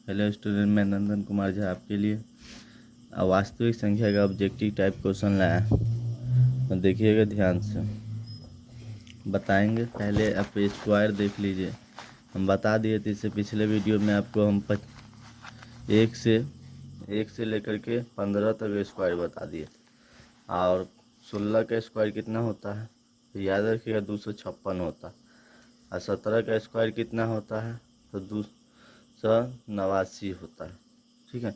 Hello student, मैं नंदन कुमार झा आपके लिए वास्तविक संख्या का ऑब्जेक्टिव टाइप क्वेश्चन लाया। तो देखिएगा ध्यान से, बताएंगे। पहले आप स्क्वायर देख लीजिए। हम बता दिए थे इससे पिछले वीडियो में आपको। हम एक से लेकर के 15 तक स्क्वायर बता दिए। और 16 का स्क्वायर कितना होता है तो याद रखिएगा 256 होता है। और 17 का स्क्वायर कितना होता है तो 289 होता है। ठीक है,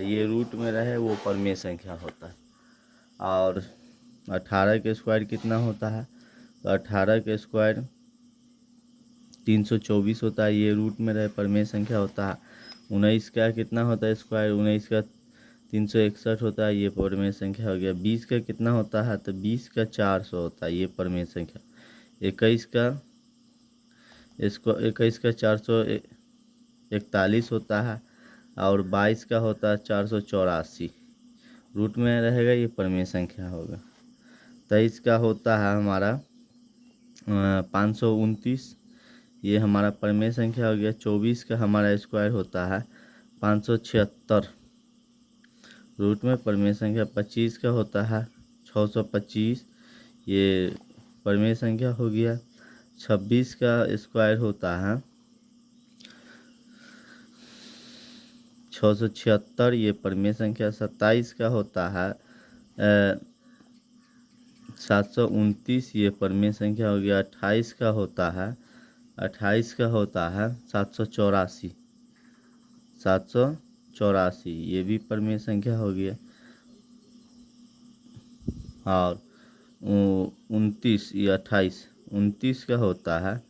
ये रूट में रहे वो परमेय संख्या होता है। और 18 के स्क्वायर कितना होता है तो 18 के स्क्वायर 324 होता है, ये रूट में रहे परमेय संख्या होता है। 19 का कितना होता है स्क्वायर, 19 का 361 होता है, ये परमेय संख्या हो गया। 20 का कितना होता है तो 20 का 400 होता है, ये परमेय संख्या। 21 का 441 होता है। और 22 का होता है 484, रूट में रहेगा, ये परमेय संख्या होगा। 23 का होता है हमारा 529, ये हमारा परमेय संख्या हो गया। 24 का हमारा स्क्वायर होता है 576, रूट में परमेय संख्या। 25 का होता है 625, ये परमेय संख्या हो गया। 26 का स्क्वायर होता है 676, ये परमेय संख्या। 27 का होता है 729, ये परमेय संख्या हो गया। 28 का होता है 784, 784, ये भी परमेय संख्या हो गया। और 29, ये 29 का होता है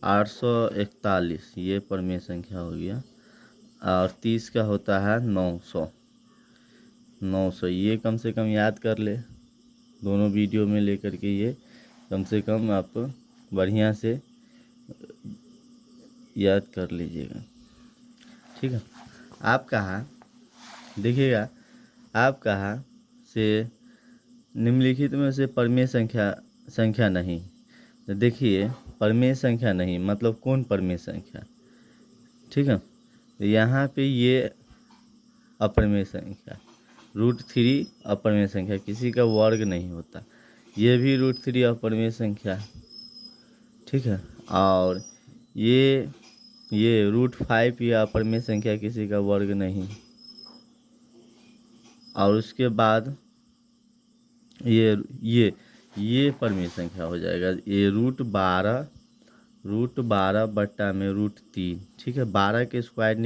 841, ये परमेय संख्या हो गया। और 30 का होता है 900, ये कम से कम याद कर ले, दोनों वीडियो में लेकर के ये कम से कम आप बढ़िया से याद कर लीजिएगा। ठीक है, आप कहाँ देखिएगा, आप कहाँ से निम्नलिखित में से परमेय संख्या नहीं, तो देखिए परमेय संख्या नहीं मतलब कौन परमेय संख्या। ठीक है, तो यहाँ पे ये अपरमेय संख्या, √3 अपरमेय संख्या, किसी का वर्ग नहीं होता। ये भी √3 अपरमेय संख्या। ठीक है, और ये √5 या अपरमेय संख्या, किसी का वर्ग नहीं। और उसके बाद ये परमेय संख्या हो जाएगा। ये √12 बट्टा में √3। ठीक है, 12 के स्क्वायर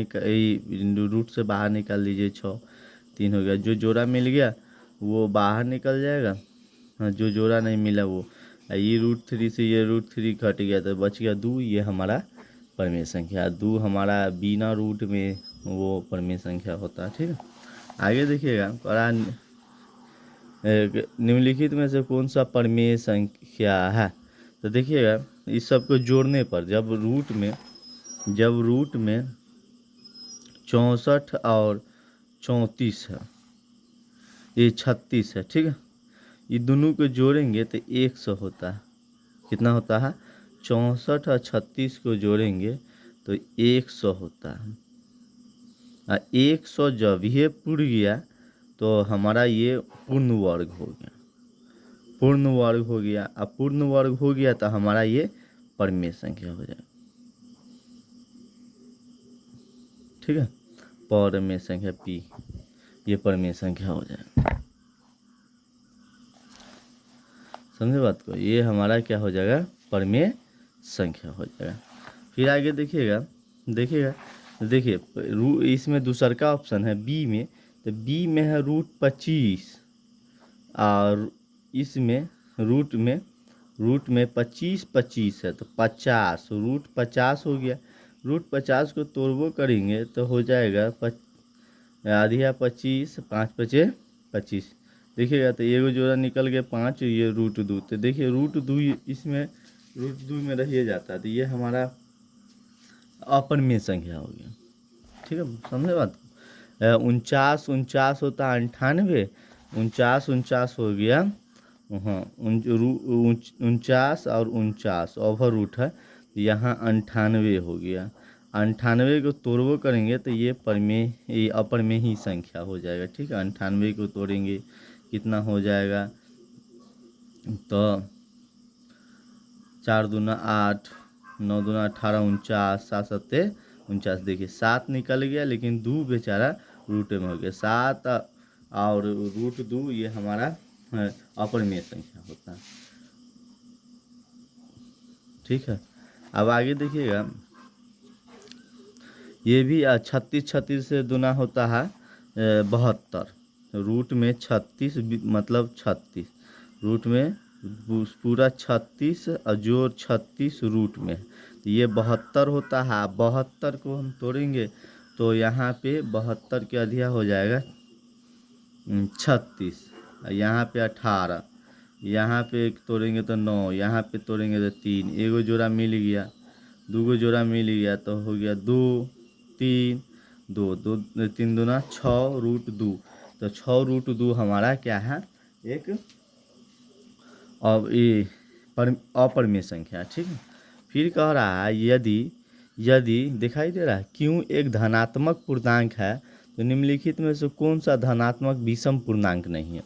रूट से बाहर निकाल दीजिए, 6 3 हो गया। जो जोड़ा मिल गया वो बाहर निकल जाएगा। हाँ, जो जोड़ा नहीं मिला वो, ये √3 से ये √3 घट गया तो बच गया 2, ये हमारा परमेय संख्या। 2 हमारा बिना रूट में वो परमेय संख्या होता है। ठीक है, आगे देखिएगा, निम्नलिखित में से कौन सा परमेय संख्या है। तो देखिएगा, इस सब को जोड़ने पर जब रूट में 64 और 34 है, ये 36 है। ठीक है, ये दोनों को जोड़ेंगे तो 100 होता है। कितना होता है, 64 और 36 को जोड़ेंगे तो 100 होता है। 100 जब ये पूर्ण गया तो हमारा ये पूर्ण वर्ग हो गया। पूर्ण वर्ग हो गया, अब पूर्ण वर्ग हो गया तो हमारा ये परमेय संख्या हो जाएगा। ठीक है, परमेय संख्या P, ये परमेय संख्या हो जाएगा। समझे बात को, ये हमारा क्या हो जाएगा, परमेय संख्या हो जाएगा। फिर आगे देखिएगा, देखिए इसमें दूसर का ऑप्शन है बी में, तो बी में है √25, और इसमें रूट में 25 है तो 50, √50 हो गया। √50 को तोड़बो करेंगे तो हो जाएगा आधिया 25, 5 5 25। देखिएगा तो ये जोड़ा निकल गया 5, ये √2, तो देखिए √2 इसमें √2 में रह जाता है, तो ये हमारा अपरमेय संख्या हो गया। ठीक है, समझे बात। 49 होता है 98, 49 हो गया। हाँ, 49 और 49 ओवर रूट है, यहाँ 98 हो गया। 98 को तोड़वो करेंगे तो ये अपर में ही संख्या हो जाएगा। ठीक है, 98 को तोड़ेंगे कितना हो जाएगा, तो 4 दूना 8, 9 दूना 18, 49, 7 सत्ते 49। देखिए 7 निकल गया, लेकिन 2 बेचारा रूट में हो गया। 7 और रूट 2 ये हमारा अपरिमेय संख्या होता है। ठीक है, अब आगे देखिएगा, ये भी 36 36 से दुना होता है 72। रूट में 36 मतलब 36, रूट में पूरा 36 और जोड़ 36 रूट में, तो ये 72 होता है। 72 को हम तोड़ेंगे तो यहाँ पे 72 के अधिया हो जाएगा 36, यहाँ पे 18, यहाँ पे एक तोड़ेंगे तो 9, यहाँ पे तोड़ेंगे तो 3, एगो जोड़ा मिल गया, दूगो जोड़ा मिल गया तो हो गया 2 3 2 2 3 दूना 6 रूट 2। तो 6 रूट 2 हमारा क्या है, एक अब ये अपरिमेय संख्या। ठीक है, फिर कह रहा है यदि दिखाई दे रहा है क्यों एक धनात्मक पूर्णांक है तो निम्नलिखित में से कौन सा धनात्मक विषम पूर्णांक नहीं है।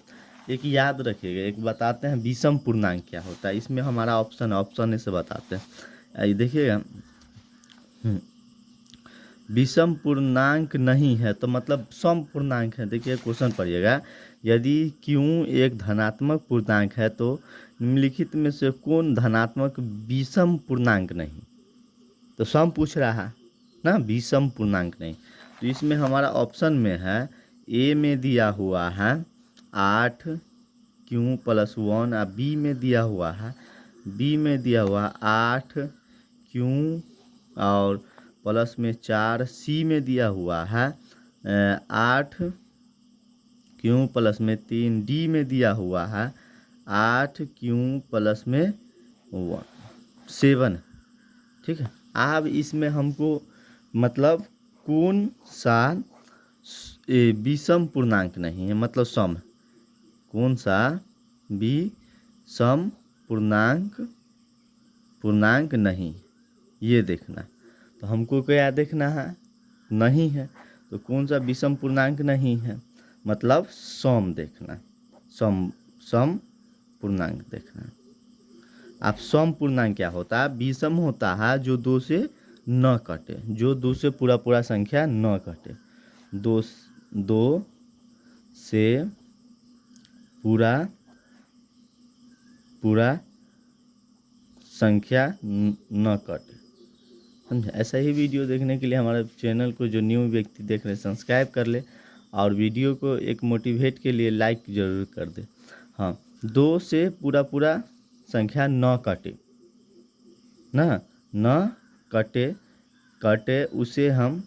एक याद रखिएगा, एक बताते हैं विषम पूर्णांक क्या होता है। इसमें हमारा ऑप्शन से बताते हैं। ये देखिएगा, विषम पूर्णांक नहीं है तो मतलब सम पूर्णांक है। देखिए क्वेश्चन पढ़िएगा, यदि क्यों एक धनात्मक पूर्णांक है तो निम्नलिखित में से कौन धनात्मक विषम पूर्णांक नहीं। तो सम पूछ रहा है ना, विषम पूर्णांक नहीं। तो इसमें हमारा ऑप्शन में है, ए में दिया हुआ है 8 क्यों प्लस 1, और बी में दिया हुआ है 8 क्यों और प्लस में 4, सी में दिया हुआ है 8 क्यों प्लस में 3, डी में दिया हुआ है 8 क्यों प्लस में 7। ठीक है, अब इसमें हमको मतलब कौन सा विषम पूर्णांक नहीं है, मतलब सम, कौन सा विषम पूर्णांक नहीं, ये देखना। तो हमको क्या देखना है, नहीं है, तो कौन सा विषम पूर्णांक नहीं है, मतलब सम देखना, सम पूर्णांक देखना। अब सम पूर्णांक क्या होता है, विषम होता है जो 2 से न कटे, जो 2 से पूरा संख्या न कटे, 2 से पूरा संख्या न कटे। समझे। ऐसा ही वीडियो देखने के लिए हमारे चैनल को जो न्यू व्यक्ति देख रहे हैं सब्सक्राइब कर ले, और वीडियो को एक मोटिवेट के लिए लाइक ज़रूर कर दे। हाँ, 2 से पूरा संख्या न कटे ना, न कटे उसे हम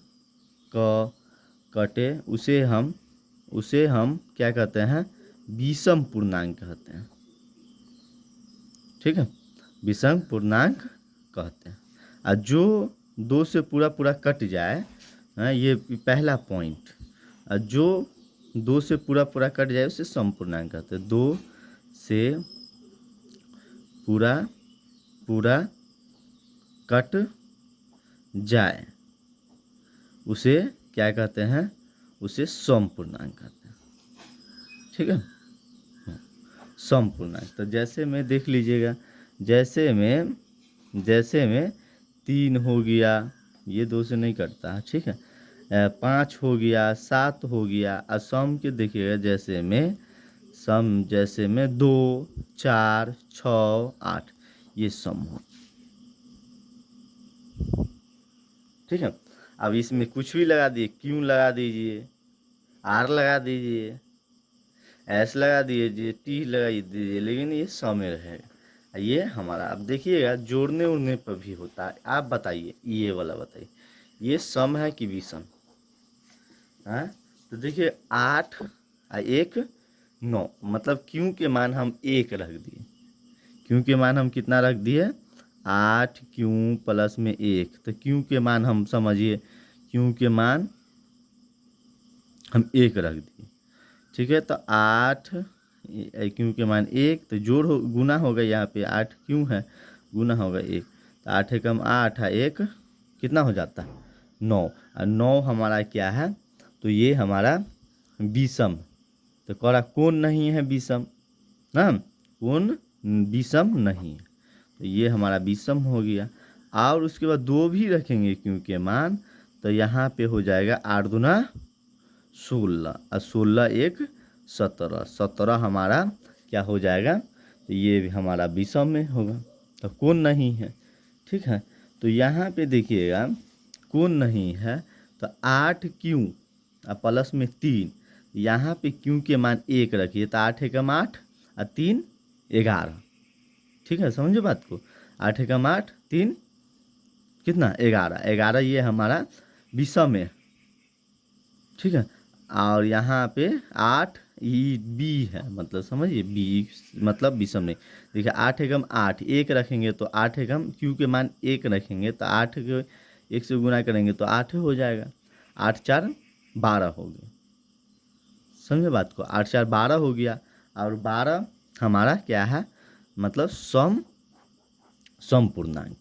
उसे हम क्या कहते हैं, विषम पूर्णांक कहते हैं। ठीक है, विषम पूर्णांक कहते हैं। और जो 2 से पूरा कट जाए, ये पहला पॉइंट, और जो 2 से पूरा कट जाए उसे सम पूर्णांक कहते हैं। 2 से पूरा कट जाए उसे क्या कहते हैं, उसे सम पूर्णांक कहते हैं। ठीक है, सम पूर्णांक। तो जैसे में देख लीजिएगा, जैसे में 3 हो गया, ये 2 से नहीं कटता है। ठीक है, 5 हो गया, 7 हो गया, और सम के देखिएगा जैसे में 2 4 6 8, ये सम हो। ठीक है, अब इसमें कुछ भी लगा दिए, क्यों लगा दीजिए, आर लगा दीजिए, एस लगा दीजिए, टी लगा दीजिए, लेकिन ये सम में रहेगा। ये हमारा, अब देखिएगा जोड़ने उड़ने पर भी होता है। आप बताइए, ये वाला बताइए, ये सम है कि विषम। हाँ, तो देखिए 8 और 1 9, मतलब क्यों के मान हम 1 रख दिए, क्यों के मान हम कितना रख दिए, 8 क्यों प्लस में 1, तो क्यों के मान हम समझिए, क्यों के मान हम 1 रख दिए। ठीक है, तो 8 क्यों के मान 1, तो गुना होगा, यहाँ पे 8 क्यों है, गुना होगा 1, तो 8 एकम 8 है, 1 कितना हो जाता है 9, और 9 हमारा क्या है, तो ये हमारा विषम, तो कह कौन नहीं है विषम ना, कौन विषम नहीं है, तो ये हमारा विषम हो गया। और उसके बाद 2 भी रखेंगे क्योंकि मान, तो यहाँ पे हो जाएगा 8 दूना 16 और 16 एक 17, 17 हमारा क्या हो जाएगा, तो ये भी हमारा विषम में होगा, तो कौन नहीं है। ठीक है, तो यहाँ पे देखिएगा कौन नहीं है, तो 8 क्यों और प्लस में 3, यहाँ पे क्यों के मान 1 रखिए, तो 8 एकम 8 और 3 11। ठीक है, समझो बात को, 8 एकम 8 3 कितना 11, 11 ये हमारा विषम है। ठीक है, और यहाँ पे 8 ई बी है, मतलब समझिए बी मतलब विषम नहीं। देखिए 8 एकम 8, 1 रखेंगे तो 8 एकम क्यू के मान 1 रखेंगे तो 8 के 1 से गुना करेंगे तो 8 हो जाएगा, 8 4 12 हो गया। समझे बात को, 8 4 12 हो गया, और 12 हमारा क्या है, मतलब सम पूर्णांक।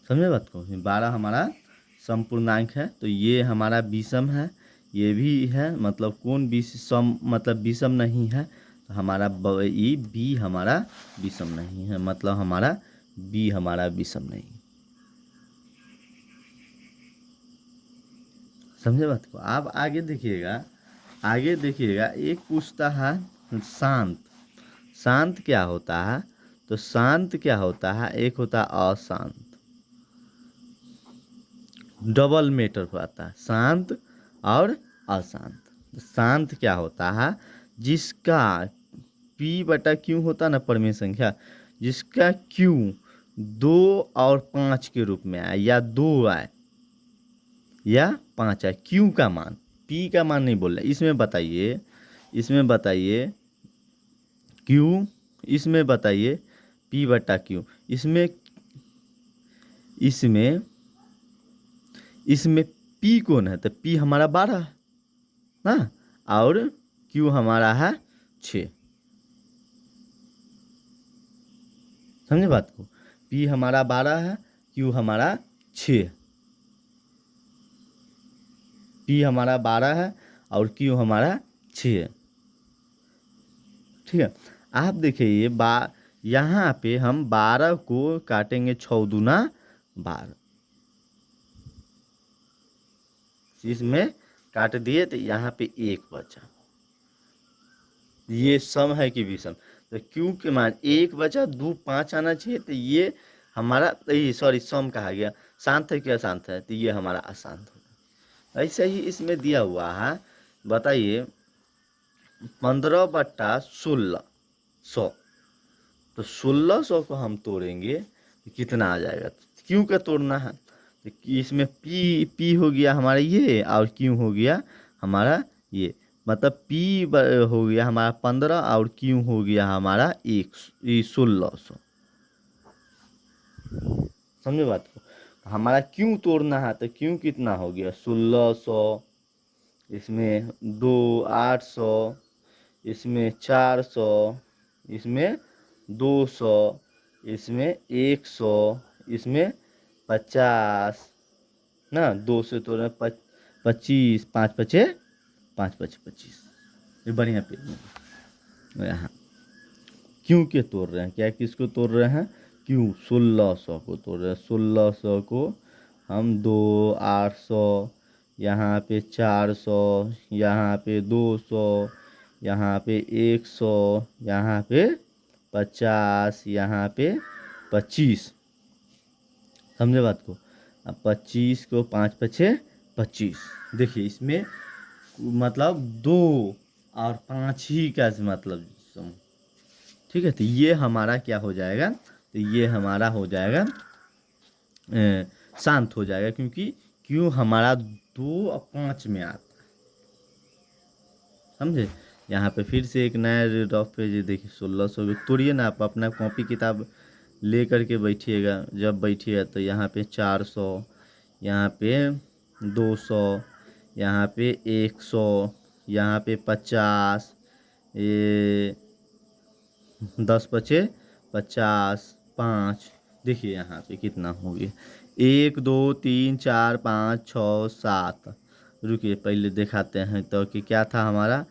समझे बात को, 12 हमारा समपूर्णांक है, तो ये हमारा विषम है, ये भी है, मतलब कौन विषम, मतलब विषम नहीं है, तो हमारा ई बी हमारा विषम नहीं है, मतलब हमारा बी हमारा विषम नहीं। समझे बात को। आप आगे देखिएगा, आगे देखिएगा एक पूछता है शांत, शांत क्या होता है, तो शांत क्या होता है, एक होता है अशांत, डबल मैटर हो आता है शांत और अशांत। शांत क्या होता है, जिसका P बटा Q होता है ना परिमेय संख्या, जिसका Q 2 और 5 के रूप में आए, या 2 आए या 5 आए, Q का मान, P का मान नहीं बोल रहे, इसमें बताइए, इसमें बताइए Q, इसमें बताइए P बटा Q, इसमें इसमें इसमें P कौन है, तो P हमारा 12 है ना, और Q हमारा है 6। समझे बात को, P हमारा 12 है, Q हमारा 6, P हमारा 12 है और Q हमारा 6। ठीक है, आप देखिए ये यहाँ पे हम 12 को काटेंगे 6 दूना 12, इसमें काट दिए तो यहाँ पे 1 बचा, ये सम है कि विषम, तो Q के मान 1 बचा, 2 5 आना चाहिए, तो ये हमारा, सॉरी सम कहा गया, शांत है क्या शांत है, तो ये हमारा अशांत होगा। ऐसे ही इसमें दिया हुआ है, बताइए 15 बट्टा 1600, तो 1600 को हम तोड़ेंगे तो कितना आ जाएगा, क्यों का तोड़ना है, तो इसमें पी हो गया हमारा ये, और क्यों हो गया हमारा ये, मतलब पी हो गया हमारा 15 और क्यों हो गया हमारा 1600। समझे बात को, हमारा क्यों तोड़ना है, तो क्यों कितना हो गया 1600, इसमें 800, इसमें 400, इसमें 200, इसमें 100, इसमें 50 ना, 2 से तो 25, 5 पचे 5 पचे 25, ये बढ़िया पेज में यहाँ क्यों के तोड़ रहे हैं, क्या किसको तोड़ रहे हैं, क्यों 1600 को तोड़ रहे हैं, 1600 को हम 2 800, यहाँ पे 400, यहाँ पे 200, यहाँ पे 100, यहाँ पे 50, यहाँ पे 25। समझे बात को, अब 25 को 5 पचे 25, देखिए इसमें मतलब 2 और 5 ही का मतलब सम। ठीक है, तो ये हमारा क्या हो जाएगा, तो ये हमारा हो जाएगा शांत हो जाएगा, क्योंकि क्यों हमारा 2 और 5 में आता है। समझे, यहाँ पे फिर से एक नया रफ पेज देखिए 1600 तोड़िए ना, आप अपना कॉपी किताब ले करके बैठिएगा, जब बैठिएगा तो यहाँ पे 400, यहाँ पे 200, यहाँ पे 100, यहाँ पे 50, ये 10 पचे 50, 5, देखिए यहाँ पे कितना हो गया, 1 2 3 4 5 6 7। रुकिए पहले दिखाते हैं तो कि क्या था हमारा,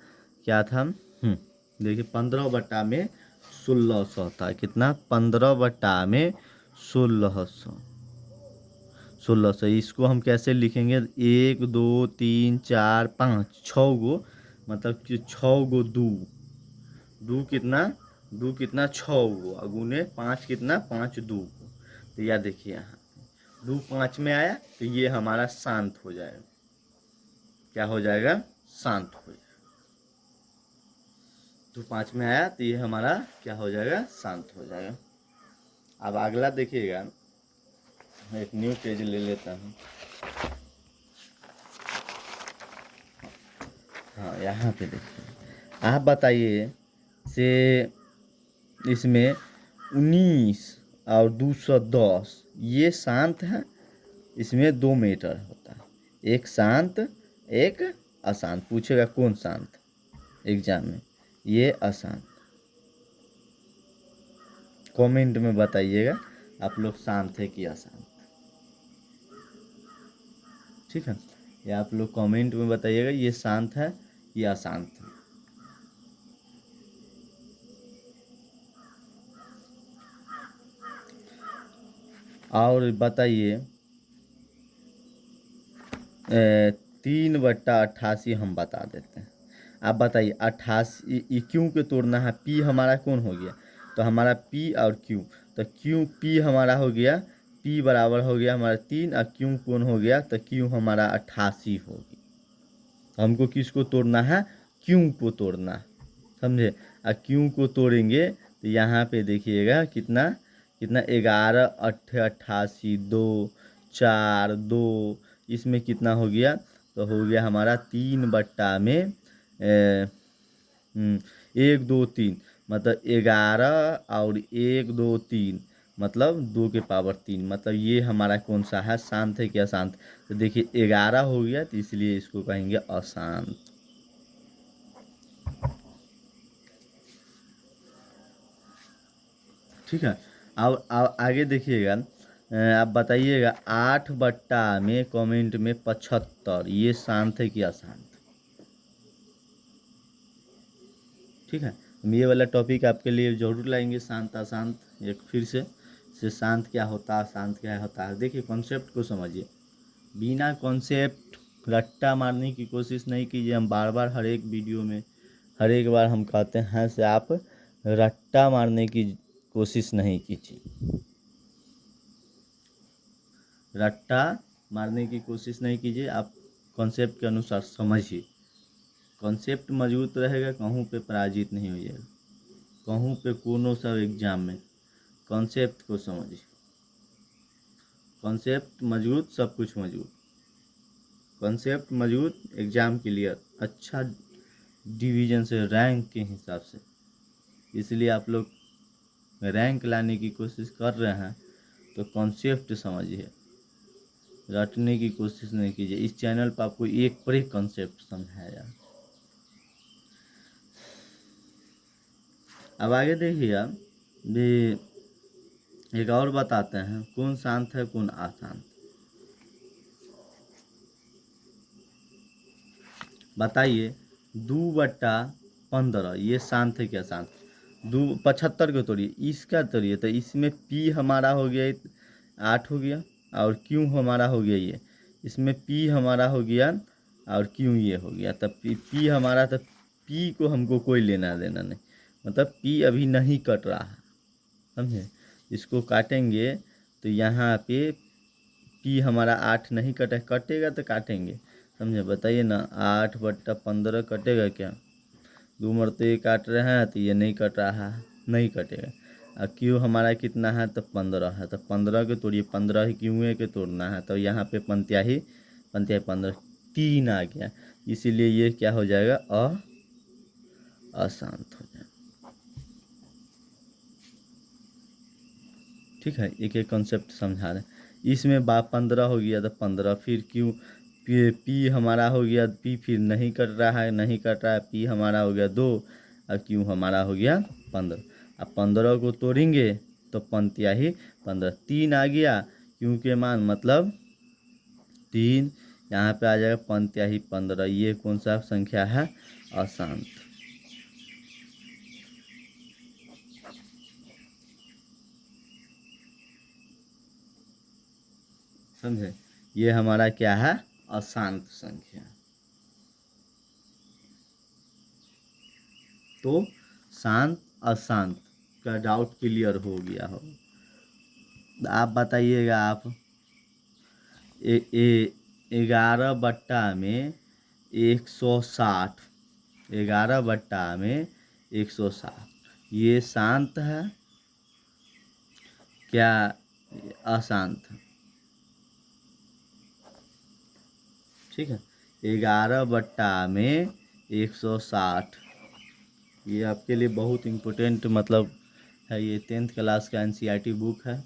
क्या था। देखिए 15/1600 था, कितना, 15/1600। 1600 इसको हम कैसे लिखेंगे, 1 2 3 4 5 6 गो, मतलब कि 6 गो दू, दू कितना, दू कितना 6 गो, अगुने 5 कितना, 5 दू को। तो यह देखिए यहाँ दू 5 में आया तो ये हमारा शांत हो जाएगा, क्या हो जाएगा, शांत हो जाएगा। दू 5 में आया तो ये हमारा क्या हो जाएगा, शांत हो जाएगा। अब अगला देखिएगा, एक न्यू पेज ले लेता हूँ। हाँ यहाँ पे देखिए, आप बताइए से इसमें 19 और 210 ये शांत है, इसमें 2 मीटर होता है, एक शांत एक अशांत। पूछेगा कौन शांत एग्जाम में, ये अशांत। कमेंट में बताइएगा आप लोग शांत है कि अशांत, ठीक है। ये आप लोग कमेंट में बताइएगा ये शांत है या अशांत है। और बताइए 3/88 हम बता देते हैं। आप बताइए 88 क्यों के तोड़ना है, पी हमारा कौन हो गया, तो हमारा पी और क्यू, तो क्यू पी हमारा हो गया, पी बराबर हो गया हमारा 3 और क्यू कौन हो गया, तो क्यू हमारा 88 होगी। हमको किसको तोड़ना है, क्यू को तोड़ना है, समझे। और क्यू को तोड़ेंगे तो यहाँ पे देखिएगा कितना कितना, 11 8 88 2 4 2, इसमें कितना हो गया, तो हो गया हमारा 1/3, मतलब 11 और 1 2 3, मतलब 2 के पावर 3, मतलब ये हमारा कौन सा है, शांत है क्या अशांत। तो देखिए 11 हो गया तो इसलिए इसको कहेंगे अशांत, ठीक है। और आगे देखिएगा, आप बताइएगा 8 में कमेंट में 75 ये शांत है कि अशांत, ठीक है। हम ये वाला टॉपिक आपके लिए जरूर लाएंगे, शांत अशांत, एक फिर से शांत क्या होता है शांत क्या होता है। देखिए कॉन्सेप्ट को समझिए, बिना कॉन्सेप्ट रट्टा मारने की कोशिश नहीं कीजिए। हम बार बार हर एक वीडियो में हर एक बार हम कहते हैं से आप रट्टा मारने की कोशिश नहीं कीजिए, रट्टा मारने की कोशिश नहीं कीजिए, आप कॉन्सेप्ट के अनुसार समझिए। कॉन्सेप्ट मजबूत रहेगा, कहूँ पे पराजित नहीं होइएगा, कहूँ पे कोनो सा एग्जाम में कॉन्सेप्ट को समझिए। कॉन्सेप्ट मजबूत सब कुछ मजबूत, कॉन्सेप्ट मजबूत एग्ज़ाम क्लियर, अच्छा डिवीज़न से रैंक के हिसाब से। इसलिए आप लोग रैंक लाने की कोशिश कर रहे हैं तो कॉन्सेप्ट समझिए, रटने की कोशिश नहीं कीजिए। इस चैनल पर आपको एक पर एक कॉन्सेप्ट समझाया। अब आगे देखिए भी, एक और बताते हैं कौन शांत है कौन अशांत। बताइए 2/15 ये शांत है क्या अशांत, 75 को तोड़िए, इसका तोड़िए तो इसमें पी हमारा हो गया 8 हो गया, और क्यू हमारा हो गया ये, इसमें पी हमारा हो गया और क्यू ये हो गया, तब पी हमारा, तब पी को हमको कोई लेना देना नहीं, मतलब पी अभी नहीं कट रहा है, समझे। इसको काटेंगे तो यहाँ पे पी हमारा 8 नहीं कटे, कटेगा तो काटेंगे, समझे। बताइए ना 8/15 कटेगा क्या, 2 मरते काट रहे हैं तो ये नहीं कट रहा है, नहीं कटेगा। और क्यू हमारा कितना है, तो 15 है, तो 15 के तोड़िए, 15 ही क्यू के तोड़ना है, तो यहाँ पे पंत्याही 15 3 आ गया, इसीलिए ये क्या हो जाएगा, अशांत हो जाएगा, ठीक है। एक एक कॉन्सेप्ट समझा रहे हैं। इसमें 15 हो गया तो 15, फिर क्यू पी हमारा हो गया, पी फिर नहीं कट रहा है, नहीं कट रहा है, पी हमारा हो गया 2 और क्यू हमारा हो गया 15। अब 15 को तोड़ेंगे तो पंक्तियाँ ही 15। 3 आ गया क्यों के मान मतलब 3, यहाँ पे आ जाएगा पंक्तियाँ ही 15। ये कौन सा संख्या है? अशांत। समझे? ये हमारा क्या है? अशांत संख्या। तो शांत अशांत का डाउट क्लियर हो गया हो। आप बताइएगा। आप 11 बट्टा में 160, 11 बट्टा में 160 ये शांत है क्या अशांत? ठीक है, 11 बट्टा में 160 ये आपके लिए बहुत इम्पोर्टेंट मतलब है। ये 10th क्लास का NCERT बुक है,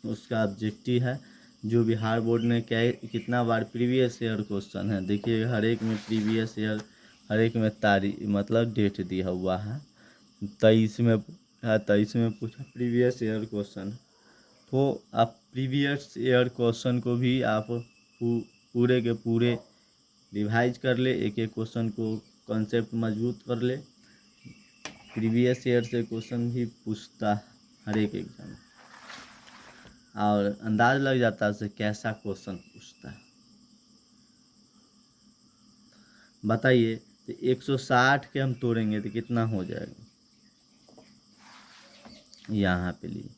उसका ऑब्जेक्टिव है। जो बिहार बोर्ड ने क्या कितना बार प्रीवियस ईयर क्वेश्चन है देखिए, हर एक में प्रीवियस ईयर, हर एक में तारीख मतलब डेट दिया हुआ है। 23 में 23 में पूछा प्रीवियस ईयर क्वेश्चन। तो आप प्रीवियस ईयर क्वेश्चन को भी आप पूरे के पूरे रिवाइज कर ले, एक एक क्वेश्चन को कॉन्सेप्ट मजबूत कर ले। प्रीवियस ईयर से क्वेश्चन भी पूछता हर एक एग्जाम, और अंदाज लग जाता है से कैसा क्वेश्चन पूछता है। बताइए, तो 160 के हम तोड़ेंगे तो कितना हो जाएगा? यहाँ पे लिए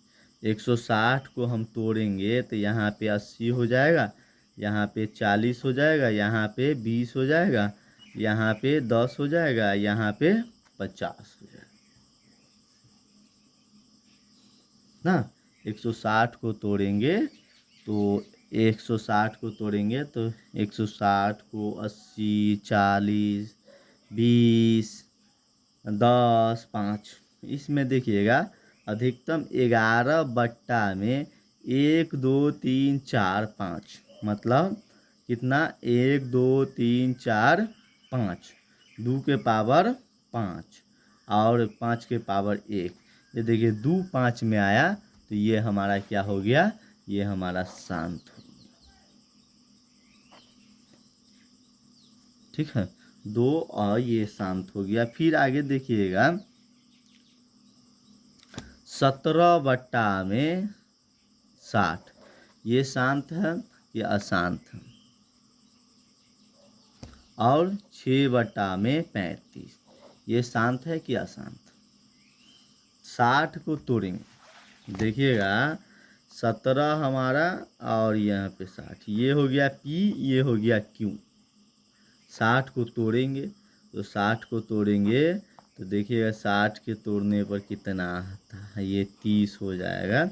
160 को हम तोड़ेंगे तो यहाँ पे 80 हो जाएगा, यहाँ पे 40 हो जाएगा, यहाँ पे 20 हो जाएगा, यहाँ पे 10 हो जाएगा, यहाँ पे 50 हो जाएगा ना। 160 को तोड़ेंगे तो 160 को तोड़ेंगे तो 160 को 80, 40, 20, 10, 5 इसमें देखिएगा अधिकतम 11 बट्टा में 1, 2, 3, 4, 5 मतलब कितना? 1, 2, 3, 4, 5, 2 के पावर 5 और 5 के पावर 1। ये देखिए 2 5 में आया तो ये हमारा क्या हो गया? ये हमारा शांत हो गया। ठीक है, 2 और ये शांत हो गया। फिर आगे देखिएगा 17 बट्टा में 60 ये शांत है, ये अशांत है। और 6 बट्टा में 35 ये शांत है कि अशांत? 60 को तोड़ेंगे देखिएगा 17 हमारा और यहाँ पे 60 ये हो गया P, ये हो गया Q। 60 को तोड़ेंगे तो 60 को तोड़ेंगे तो देखिएगा 60 के तोड़ने पर कितना आता है? ये 30 हो जाएगा,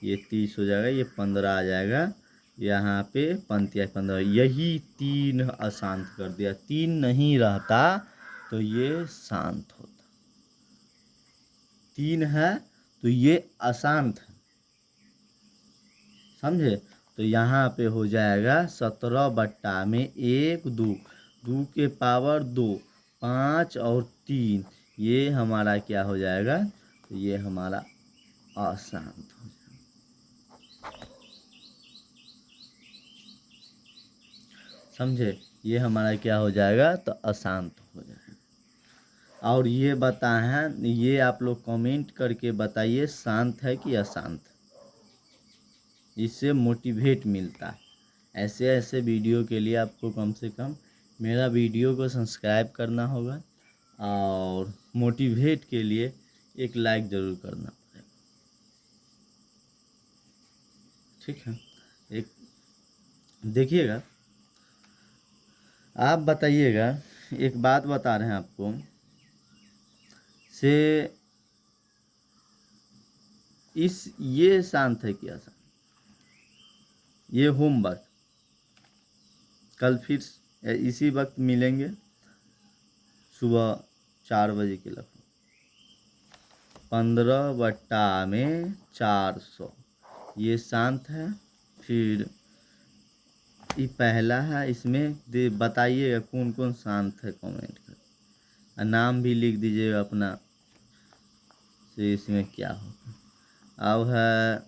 ये 30 हो जाएगा, ये 15 आ जाएगा, यहाँ पे पंक्तियाँ 15। यही 3 अशांत कर दिया। 3 नहीं रहता तो ये शांत होता। 3 है तो ये अशांत है। समझे? तो यहाँ पे हो जाएगा 17 बट्टा में 1, 2, 2 के पावर 2, 5 और 3 ये हमारा क्या हो जाएगा? तो ये हमारा अशांत हो जाएगा। समझे? ये हमारा क्या हो जाएगा? तो अशांत हो जाएगा। और ये बताएं, ये आप लोग कमेंट करके बताइए शांत है कि अशांत। इससे मोटिवेट मिलता है। ऐसे ऐसे वीडियो के लिए आपको कम से कम मेरा वीडियो को सब्सक्राइब करना होगा और मोटिवेट के लिए एक लाइक ज़रूर करना पड़ेगा। ठीक है, एक देखिएगा, आप बताइएगा। एक बात बता रहे हैं आपको से ये शांत है क्या? शांत ये होमवर्क कल फिर इसी वक्त मिलेंगे सुबह 4 बजे के लगभग। 15 बट्टा में 400 ये शांत है। फिर ये पहला है, इसमें बताइएगा कौन कौन शांत है, कमेंट कर नाम भी लिख दीजिएगा अपना से इसमें क्या होगा। अब है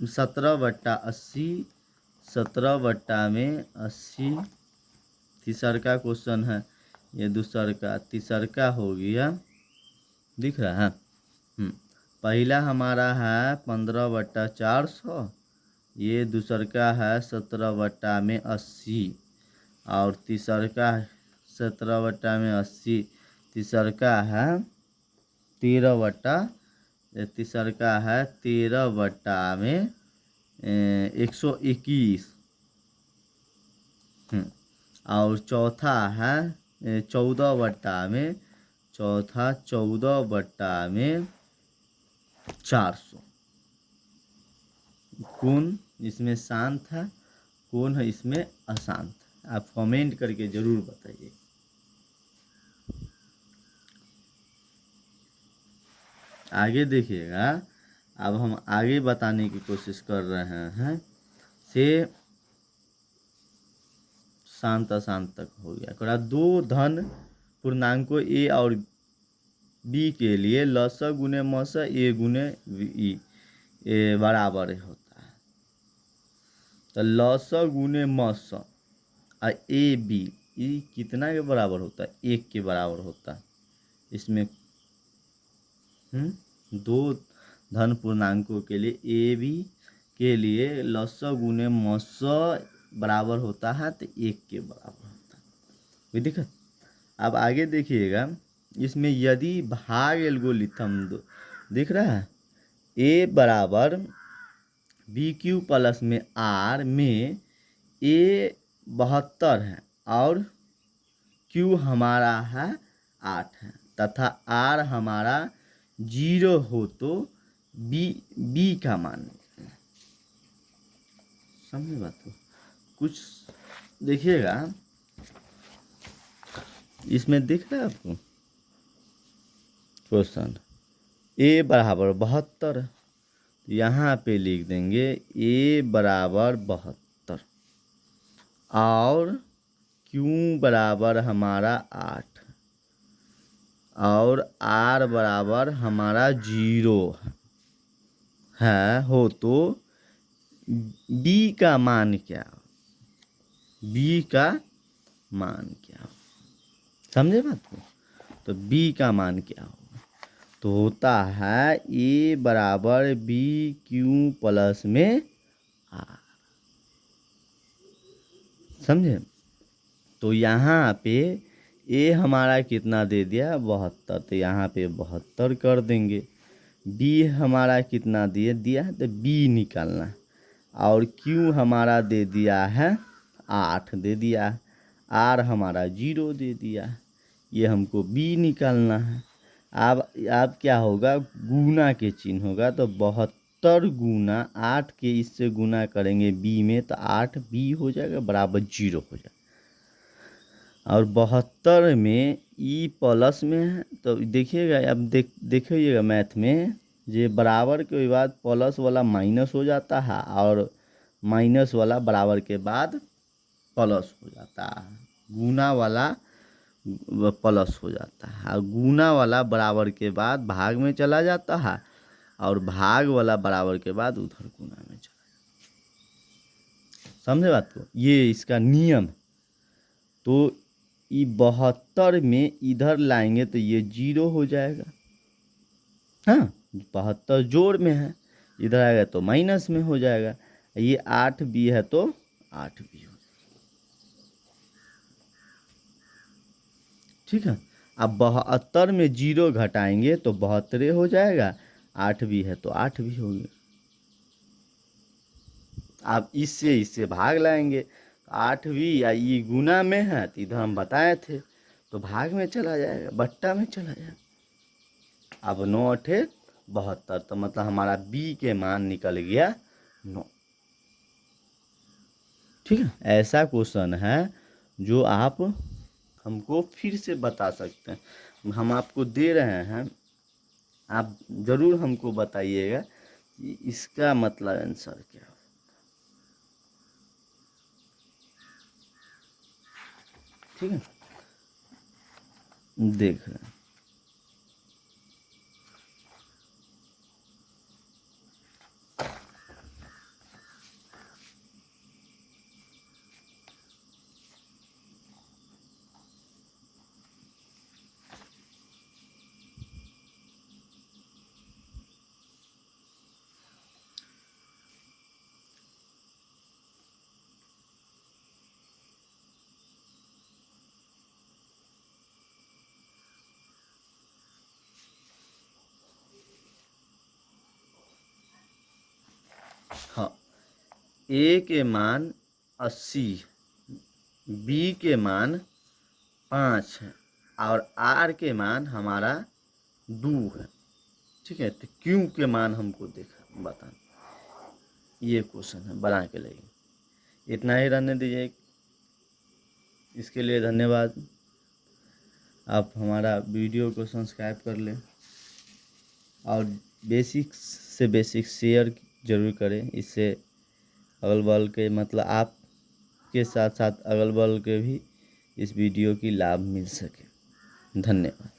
17/80, 17 में 80। तीसर का क्वेश्चन है, ये दूसर का। तीसर का हो गया, दिख रहा है। पहला हमारा है 15/400, ये दूसर का है 17/80, और तीसर का 17/80, तीसर का है 13 तीसर का है 13/121। और चौथा है 14 चौथा 14/400। कौन इसमें शांत है, कौन है इसमें अशांत? आप कमेंट करके जरूर बताइए। आगे देखिएगा, अब हम आगे बताने की कोशिश कर रहे हैं। से शांत अशांत तक हो गया। दो धन पूर्णांकों ए और बी के लिए लस गुने मस ए गुने ई बराबर होता है। तो लस गुने मस और ए बी, ई कितना के बराबर होता है? 1 के बराबर होता है। इसमें दो धन पूर्णांकों के लिए ए बी के लिए लस गुने मस बराबर होता है, तो 1 के बराबर होता है। कोई दिक्कत? अब आगे देखिएगा, इसमें यदि भाग एल्गोरिथम दिख रहा है, ए बराबर बी क्यू प्लस में आर में ए 72 है और क्यू हमारा है 8 है, तथा आर हमारा 0 हो तो बी का मान निकलना। समझे बात को? कुछ देखिएगा, इसमें दिख रहा है आपको क्वेश्चन। ए बराबर 72, यहाँ पे लिख देंगे ए बराबर 72 और क्यू बराबर हमारा 8 और आर बराबर हमारा 0 है हो तो बी का मान क्या हो? बी का मान क्या हो? समझे बात को? तो बी का मान क्या होगा? तो होता है ए बराबर बी क्यू प्लस में आर। समझे? तो यहाँ पे ए हमारा कितना दे दिया? 72, तो यहाँ पे 72 कर देंगे। बी हमारा कितना दिया है, तो बी निकालना। और क्यू हमारा दे दिया है 8 दे दिया, आर हमारा 0 दे दिया। ये हमको बी निकालना है। अब क्या होगा? गुना के चिन्ह होगा, तो 72 गुना 8 के इससे गुना करेंगे बी में, तो 8 बी हो जाएगा बराबर 0 हो जाएगा। और 72 में ई प्लस में है, तो देखिएगा, अब देखिएगा मैथ में, ये बराबर के बाद प्लस वाला माइनस हो जाता है और माइनस वाला बराबर के बाद प्लस हो जाता है। गुना वाला प्लस हो जाता है और गुना वाला बराबर के बाद भाग में चला जाता है और भाग वाला बराबर के बाद उधर गुना में चला जाता है। समझे बात को? ये इसका नियम। तो ये 72 में इधर लाएंगे तो ये 0 हो जाएगा। हाँ, 72 जोड़ में है, इधर आएगा तो माइनस में हो जाएगा। ये 8 बी है तो 8 बी हो जाएगा। ठीक है। अब 72 में 0 घटाएंगे तो 72 हो जाएगा। 8 बी है तो 8 भी हो गया। आप इससे भाग लाएंगे, 8 भी या ये गुना में है तो इधर हम बताए थे, तो भाग में चला जाएगा, बट्टा में चला जाएगा। अब 9 8 72, तो मतलब हमारा बी के मान निकल गया 9। ठीक है। ऐसा क्वेश्चन है जो आप हमको फिर से बता सकते हैं। हम आपको दे रहे हैं, आप ज़रूर हमको बताइएगा कि इसका मतलब आंसर क्या है। ठीक है, देख रहे हैं। ए के मान 80, बी के मान 5 है और आर के मान हमारा 2 है। ठीक है, तो क्यू के मान हमको देखा बताना, ये क्वेश्चन है, बना के लाइए। इतना ही रहने दीजिए, इसके लिए धन्यवाद। आप हमारा वीडियो को सब्सक्राइब कर लें और बेसिक से बेसिक शेयर जरूर करें, इससे अगल बगल के मतलब आप के साथ साथ अगल बगल के भी इस वीडियो की लाभ मिल सके। धन्यवाद।